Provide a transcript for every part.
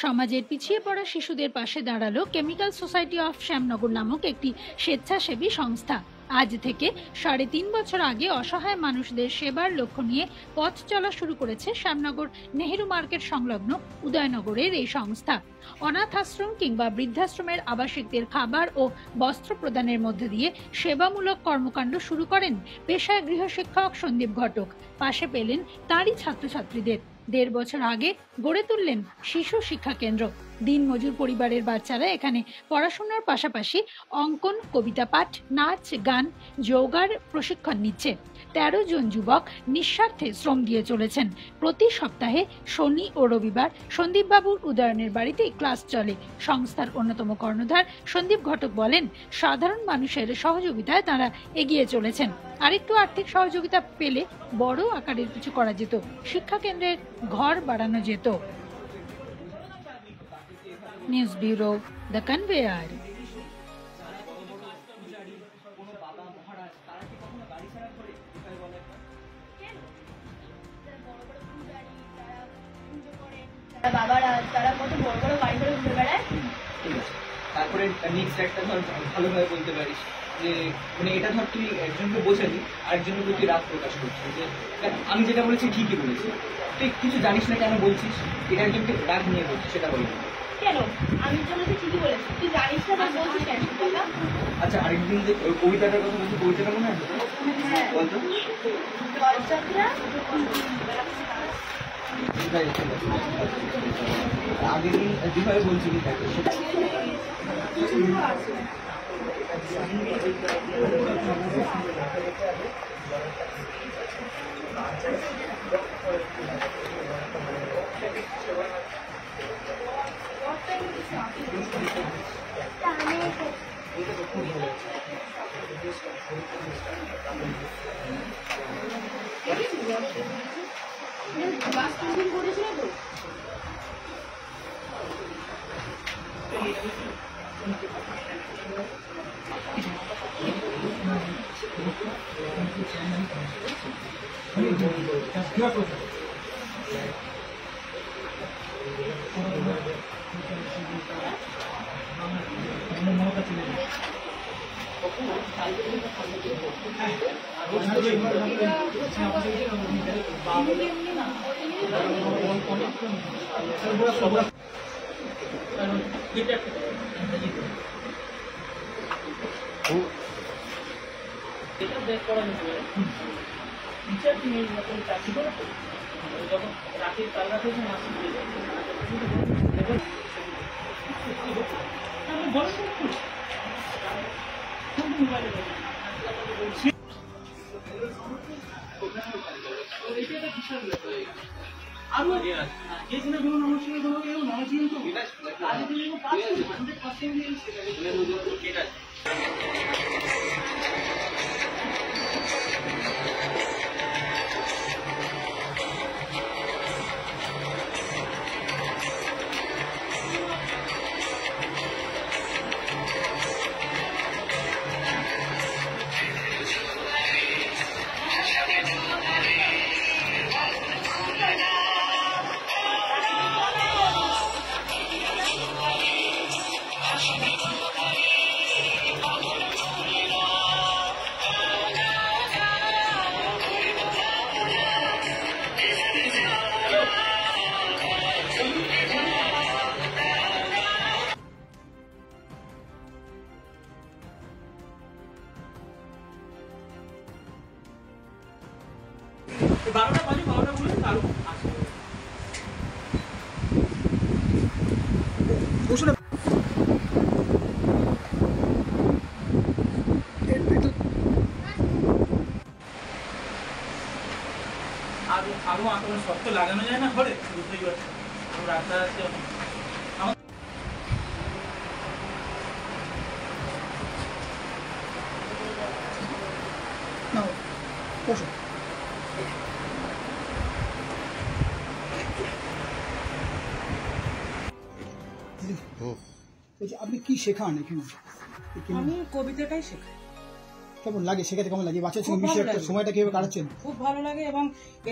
সমাজের পিছিয়ে পড়া শিশুদের পাশে দাঁড়ালো কেমিক্যাল সোসাইটি অফ শ্যামনগর নামক একটি স্বেচ্ছাসেবী সংস্থা। আজ থেকে ৩.৫ বছর আগে অসহায় মানুষদের সেবার লক্ষ্য নিয়ে পথ চলা শুরু করেছে শ্যামনগর নেহেরু মার্কেট সংলগ্ন উদয়নগরের এই সংস্থা। অনাথ আশ্রম কিংবা বৃদ্ধাশ্রমের আবাসিকদের খাবার ও বস্ত্র প্রদানের মধ্যে দিয়ে সেবামূলক কর্মকাণ্ড শুরু করেন পেশায় গৃহশিক্ষক সন্দীপ ঘটক। পাশে পেলেন তাঁরই ছাত্রছাত্রীদের। ১.৫ বছর আগে গড়ে তুললেন শিশু শিক্ষা কেন্দ্র। দিনমজুর পরিবারের বাচ্চারা এখানে পড়াশোনার পাশাপাশি অঙ্কন, কবিতা পাঠ, নাচ, গান, যোগার প্রশিক্ষণ নিচ্ছে। ১৩ জন যুবক নিঃস্বার্থে শ্রম দিয়ে চলেছেন। প্রতি সপ্তাহে শনি ও রবিবার সন্দীপবাবুর উদয়নের বাড়িতে ক্লাস চলে। সংস্থার অন্যতম কর্ণধার সন্দীপ ঘটক বলেন, সাধারণ মানুষের সহযোগিতায় তারা এগিয়ে চলেছেন। আরেকটু আর্থিক সহযোগিতা পেলে বড় আকারের কিছু করা যেত, শিক্ষা কেন্দ্রের ঘর বাড়ানো যেত। News bureau, the conveyor. বাবারা তারা কত বড় বড় বাড়ি করে ঘুরে বেড়ায়। তারপরে নেক্সট একটা ধর ভালোভাবে বলতে পারিস যে মানে এটা ধর তুই একজনকে বোঝালি আরেকজনের প্রতি রাগ প্রকাশ করছিস যে আমি যেটা বলেছি ঠিকই বলেছি, তুই কিছু জানিস না কেন বলছিস, এটা একজনকে রাগ নিয়ে বলছিস, সেটা বলি কেন আমি বলেছি ঠিকই বলেছি, তুই জানিস না বলছিস কেন কথা। আচ্ছা, আরেকদিন যে ওই কবিতাটার কথা বলছি, কবিতাটা মনে আছে বলতো? আগের দিন যেভাবে বলছিলি তাকে আরো আরো আঁকানো শক্ত লাগানো যায় না ঘরে, বুঝতেই পারছি রাস্তাতে আপনি কি শেখান এখানে? আমি কবিতাটাই শেখাই। কেমন লাগে শেখাতে? কেমন লাগে বাচ্চার সঙ্গে খুব মিশে ভালো একটা লাগে। সময়টা কিভাবে কাটাচ্ছেন? খুব ভালো লাগে। এবং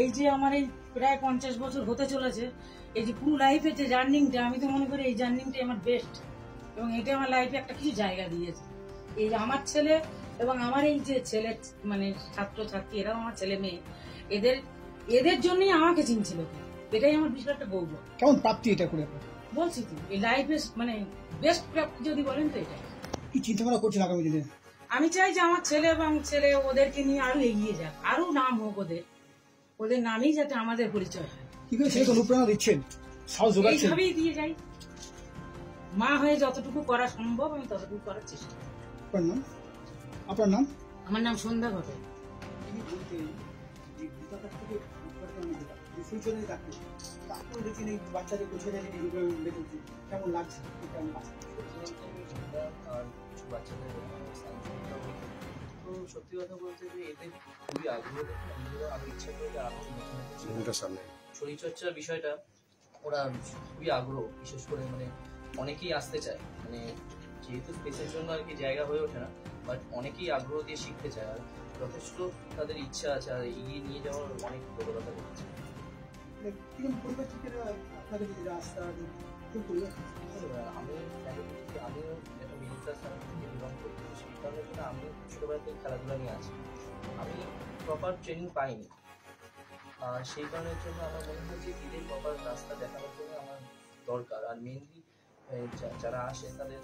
এই যে আমার এই প্রায় 50 বছর হতে চলেছে, এই যে পুরো লাইফের যে জার্নিংটা, আমি তো মনে করি এই জার্নিংটাই আমার বেস্ট। এবং এটা আমার লাইফে একটা কিছু জায়গা দিয়েছে। এই যে আমার ছেলে এবং আমার এই যে ছেলে মানে ছাত্র ছাত্রী, এরাও আমার ছেলে মেয়ে, এদের জন্যই আমাকে চিনছিল। এটাই আমার বিশাল একটা গৌরব। কেমন প্রাপ্তি এটা করে? বলছি তো এই লাইফে মানে বেস্ট প্রাপ্তি যদি বলেন তো এটা। কি চিন্তা ভাবনা করছেন আগামী দিনে? আমি চাই যে আমার ছেলে এবং ছেলে ওদেরকে নিয়ে আরো এগিয়ে যাক, আরো নাম হোক ওদের নামেই যাতে আমাদের পরিচয় হয়। কি করে ছেলেকে অনুপ্রেরণা দিচ্ছেন, সাহস যোগাচ্ছেন? এইভাবেই দিয়ে যাই। মা হয়ে যতটুকু করা সম্ভব আমি ততটুকু করার চেষ্টা করি। আপনার নাম? আপনার নাম? আমার নাম সন্ধ্যা ঘটে। বাচ্চাদের কেমন লাগছে? আর কিছু বাচ্চাদের তো সত্যি কথা বলতে যে এতে খুবই আগ্রহ দেখে নিজেরা আরো ইচ্ছা করে আরো নতুন শরীরচর্চার বিষয়টা ওরা খুবই আগ্রহ, বিশেষ করে মানে অনেকেই আসতে চায়, মানে যেহেতু স্পেসের জন্য আর কি জায়গা হয়ে ওঠে না, বাট অনেকেই আগ্রহ দিয়ে শিখতে চায় আর যথেষ্ট তাদের ইচ্ছা আছে আর এগিয়ে নিয়ে যাওয়ার অনেক প্রবণতা রয়েছে। পরিবার থেকে আপনাদের যে রাস্তা আমিও একটা মিডিল ক্লাস ফ্যামিলি থেকে বিলং করি, সেই কারণের জন্য আমি ছোটবেলা থেকে খেলাধুলা নিয়ে আছি। আমি প্রপার ট্রেনিং পাইনি, আর সেই কারণের জন্য আমার মনে হয় যে এদের প্রপার রাস্তা দেখানোর জন্য আমার দরকার। আর মেইনলি যারা আসে তাদের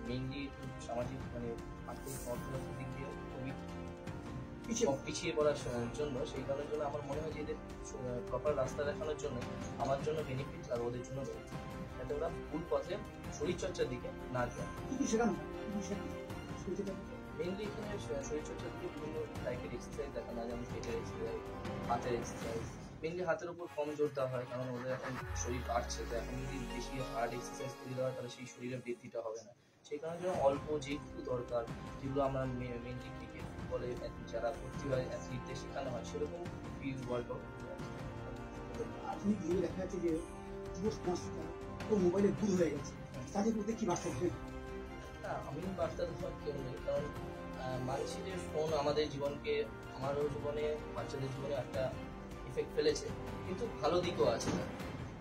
মেইনলি সামাজিক মানে আর্থিক অর্থনৈতিক দিক দিয়ে খুবই পিছিয়ে পড়ার জন্য, সেই কারণের জন্য আমার মনে হয় যে এদের প্রপার রাস্তা দেখানোর জন্য আমার জন্য বেনিফিট আর ওদের জন্য রয়েছে, যাতে ওরা ভুল পথে শরীরচর্চার দিকে না যায়। মেইনলি এখানে শরীরচর্চার দিকে বিভিন্ন টাইপের এক্সারসাইজ দেখানো হয়, যেমন পেটের এক্সারসাইজ, হাতের এক্সারসাইজ। মেইনলি হাতের উপর কম জোর দেওয়া হয়, কারণ ওদের এখন শরীর বাড়ছে, তো এখন যদি বেশি হার্ড এক্সারসাইজ করে দেওয়া হয় তাহলে সেই শরীরের বৃদ্ধিটা হবে না। সেই কারণে জন্য অল্প যেটুকু দরকার, যেগুলো আমরা মেইনলি ক্রিকেট ফুটবলে যারা ভর্তি হয় অ্যাথলিটদের শেখানো হয়, সেরকম ওয়ার্কআউট আধুনিক যুগে দেখা যাচ্ছে যে যুব সমাজটা তো মোবাইলে দূর হয়ে গেছে, তাদের মধ্যে কি বার্তা দেবেন? আমি বার্তা দেওয়ার কেউ নেই, কারণ মানছি যে ফোন আমাদের জীবনকে, আমারও জীবনে, বাচ্চাদের জীবনে একটা এফেক্ট ফেলেছে, কিন্তু ভালো দিকও আছে।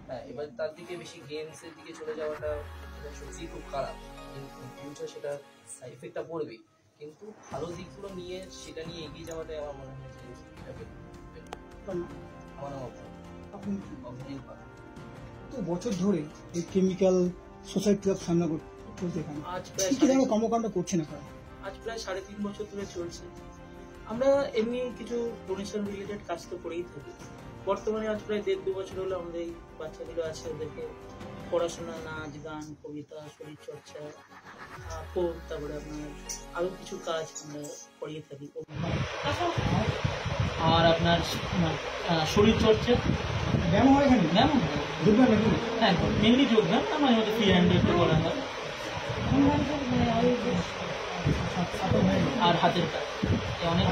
হ্যাঁ, এবার তার দিকে বেশি গেমসের দিকে চলে যাওয়াটা সত্যিই খুব খারাপ, কিন্তু ফিউচার সেটা এফেক্টটা পড়বেই, কিন্তু ভালো দিকগুলো নিয়ে সেটা নিয়ে এগিয়ে যাওয়াটাই আমার মনে হয় যে আমার নাম অভিনীত। তো বছর ধরে এই কেমিক্যাল সোসাইটি অফ শ্যামনগর চলছে, এখানে আজ কি ধরনের কর্মকাণ্ড করছেন আপনারা? আজ প্রায় 3.5 বছর ধরে চলছে। আমরা এমনি কিছু ডোনেশন রিলেটেড কাজ তো করেই থাকি। বর্তমানে আজ প্রায় 1.5-2 বছর হলো আমাদের এই বাচ্চাগুলো আছে, ওদেরকে পড়াশোনা, নাচ, গান, কবিতা, শরীরচর্চা, তারপরে আপনার আরো কিছু কাজ আমরা করিয়ে থাকি। আর আপনার শরীরচর্চা ব্যায়াম হয় এখানে? ম্যাম যোগব্যায়াম নাকি? হ্যাঁ, মেনলি যোগব্যায়াম, মাঝে মধ্যে ফ্রি হ্যান্ড একটু করা হয়, আর হাতের কাজ অনেক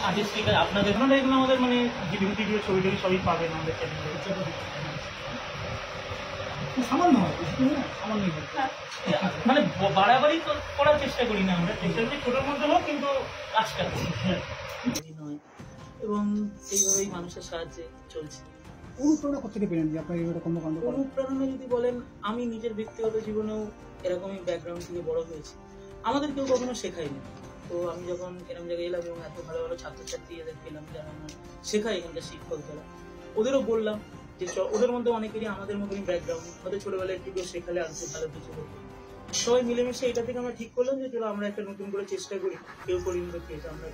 আর্টিস্টিক আপনাদের এগুলো আমাদের মানে ভিডিও ছবি টবি সবই পাবেন আমাদের চ্যানেলে। সামান্য হয়, সামান্য মানে বাড়াবাড়ি করার চেষ্টা করি না, আমরা চেষ্টা করি ছোটোর মধ্যে হোক কিন্তু কাজটা নয়, এবং এইভাবেই মানুষের সাহায্যে চলছে। অনুপ্রেরণা কোথেকে পেলেন যে আপনার এইভাবে কর্মকাণ্ড করেন? অনুপ্রেরণা যদি বলেন, আমি নিজের ব্যক্তিগত জীবনেও এরকমই ব্যাকগ্রাউন্ড থেকে বড় হয়েছি, আমাদের কেউ কখনো শেখায়নি। তো আমি যখন এরকম জায়গায় এলাম এবং এত ভালো ভালো ছাত্রছাত্রী এদের পেলাম যারা আমার শেখায়, এখানকার শিক্ষক যারা, ওদেরও বললাম যে ওদের মধ্যে অনেকেরই আমাদের মতনই ব্যাকগ্রাউন্ড, হয়তো ছোটবেলায় একটু শেখালে আরো ভালো কিছু করবে। সবাই মিলেমিশে এটা থেকে আমরা ঠিক করলাম যে চলো আমরা একটা নতুন করে চেষ্টা করি, কেউ করিনি তো পেয়েছে আমরা।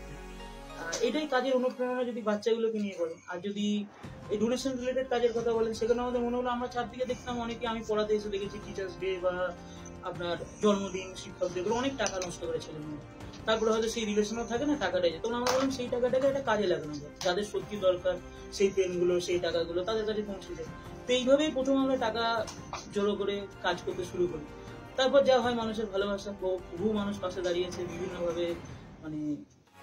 এটাই কাজের অনুপ্রেরণা যদি বাচ্চাগুলোকে নিয়ে বলেন। আর যদি এই ডোনেশন রিলেটেড কাজের কথা বলেন, সেখানে আমাদের মনে হলো আমরা চারদিকে দেখতাম অনেকে, আমি পড়াতে এসে দেখেছি টিচার্স ডে বা আপনার জন্মদিন, শিক্ষক ডে, অনেক টাকা নষ্ট করে ছেলেমেয়ে। তারপরে হয়তো সেই রিলেশনও থাকে না, টাকাটা যায়, তখন আমরা বললাম সেই টাকাটাকে একটা কাজে লাগানো যায়, যাদের সত্যি দরকার সেই পেনগুলো সেই টাকাগুলো তাদের কাছে পৌঁছে যায়। তো এইভাবেই প্রথম আমরা টাকা জড়ো করে কাজ করতে শুরু করি। তারপর যা হয় মানুষের ভালোবাসা, বহু মানুষ পাশে দাঁড়িয়েছে বিভিন্নভাবে, মানে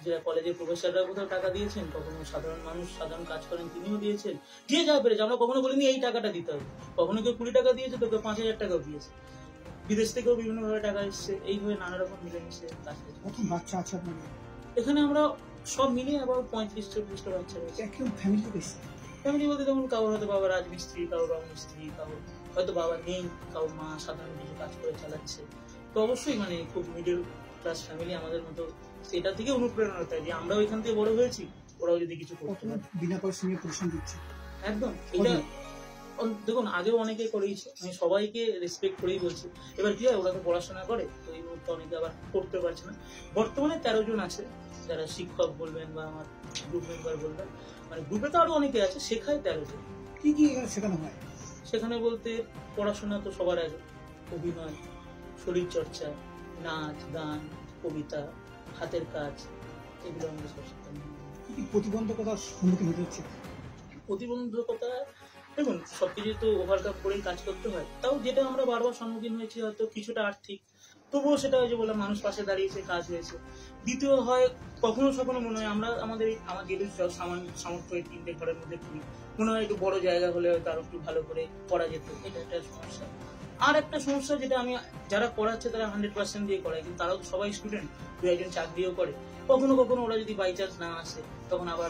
যারা কলেজের প্রফেসররা কোথাও টাকা দিয়েছেন, কখনো সাধারণ মানুষ সাধারণ কাজ করেন তিনিও দিয়েছেন, দিয়ে যা পেরেছে। আমরা কখনো বলিনি এই টাকাটা দিতে হবে, কখনো কেউ 20 টাকা দিয়েছে তো কেউ 5000 টাকাও দিয়েছে, বিদেশ থেকেও বিভিন্নভাবে টাকা এসছে, এইভাবে নানা রকম মিলেমিশে কাজ করছে। প্রথম বাচ্চা আছে আপনাদের? এখানে আমরা সব মিলিয়ে আবার 35-40টা বাচ্চা রয়েছে। একদম ফ্যামিলি বেশি। ফ্যামিলি বলতে যেমন কারোর হয়তো বাবা রাজমিস্ত্রি, কারোর রং মিস্ত্রি, কারোর হয়তো বাবা নেই, কারোর মা সাধারণ কিছু কাজ করে চালাচ্ছে। তো অবশ্যই মানে খুব মিডল ক্লাস ফ্যামিলি আমাদের মতো, সেটা থেকে অনুপ্রেরণা পাই যে আমরাও এখান থেকে বড় হয়েছি, ওরাও যদি কিছু করতে পারে। বিনা পয়সা নিয়ে পরিশ্রম দিচ্ছে একদম। এটা দেখুন আগেও অনেকে করেইছে, আমি সবাইকে রেসপেক্ট করেই বলছি। এবার কি হয়, ওরা তো পড়াশোনা করে, তো এই মুহূর্তে অনেকে আবার করতে পারছে না। বর্তমানে 13 জন আছে যারা শিক্ষক বলবেন বা আমার গ্রুপ মেম্বার বলবেন, মানে গ্রুপে তো আরো অনেকে আছে, শেখায় 13 জন। কি কি এখানে শেখানো হয়? সেখানে বলতে পড়াশোনা তো সবার আগে, অভিনয়, শরীরচর্চা, নাচ, গান, কবিতা, হাতের কাজ, এগুলো আমাদের সব শেখানো হয়। কি কি প্রতিবন্ধকতার সম্মুখীন হতে হচ্ছে? প্রতিবন্ধকতা দেখুন সবকিছু তো ওভারকাম করেই কাজ করতে হয়, তাও যেটা আমরা বারবার সম্মুখীন হয়েছি হয়তো কিছুটা আর্থিক, তবুও সেটা হয়েছে বলে মানুষ পাশে দাঁড়িয়েছে, কাজ হয়েছে। দ্বিতীয় হয় কখনো কখনো মনে হয় আমরা আমার যেহেতু সামর্থ্য এই 3টে ঘরের মধ্যে করি, মনে হয় একটু বড় জায়গা হলে হয়তো আরো একটু ভালো করে করা যেত, এটা একটা সমস্যা। আর একটা সমস্যা যেটা আমি, যারা করাচ্ছে তারা 100% দিয়ে করায়, কিন্তু তারাও সবাই স্টুডেন্ট, 2-1 জন চাকরিও করে, কখনো কখনো ওরা যদি বাই চান্স না আসে তখন আবার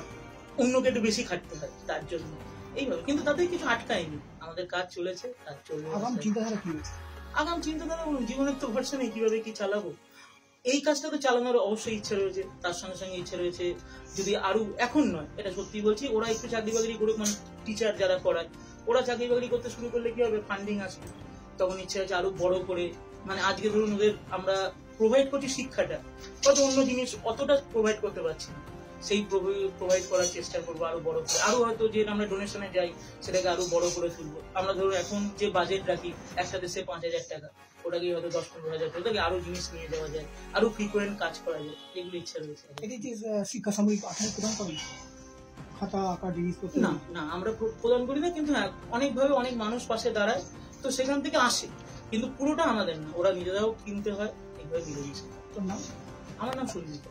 অন্যকে একটু বেশি খাটতে হয় তার জন্য, এইভাবে। কিন্তু তাদের কিছু আটকায়নি, আমাদের কাজ চলেছে, কাজ চলবে। আগাম চিন্তাধারা কি হয়েছে? আগাম চিন্তাধারা জীবনের তো ভরসা নেই, কিভাবে কি চালাবো, এই কাজটা তো চালানোর অবশ্যই ইচ্ছা রয়েছে, তার সঙ্গে সঙ্গে ইচ্ছা রয়েছে যদি আরো, এখন নয় এটা সত্যি বলছি, ওরা একটু চাকরি বাকরি করুক, মানে টিচার যারা করায় ওরা চাকরি বাকরি করতে শুরু করলে কি হবে, ফান্ডিং আসবে, তখন ইচ্ছা হচ্ছে আরো বড় করে, মানে আজকে ধরুন ওদের আমরা প্রোভাইড করছি শিক্ষাটা, কত অন্য জিনিস অতটা প্রোভাইড করতে পারছি না, সেই প্রোভাইড করার চেষ্টা করবো আরো বড় করে, আরো হয়তো যে আমরা ডোনেশনে যাই সেটাকে আরো বড় করে তুলবো। আমরা ধরুন এখন যে বাজেট রাখি একটা দেশে 5000 টাকা, ওটাকে হয়তো 10-15 হাজার, ওটাকে আরো জিনিস নিয়ে যাওয়া যায়, আরো ফ্রিকোয়েন্ট কাজ করা যায়, এগুলো ইচ্ছা রয়েছে। এটি যে শিক্ষা সামগ্রিক আঠারো প্রদান করেন, খাতা আঁকা জিনিসপত্র? না না আমরা প্রদান করি না, কিন্তু হ্যাঁ অনেকভাবে অনেক মানুষ পাশে দাঁড়ায়, তো সেখান থেকে আসে, কিন্তু পুরোটা আমাদের না, ওরা নিজেরাও কিনতে হয়, এইভাবে মিলে মিশে। তোর নাম? আমার নাম সুজিত।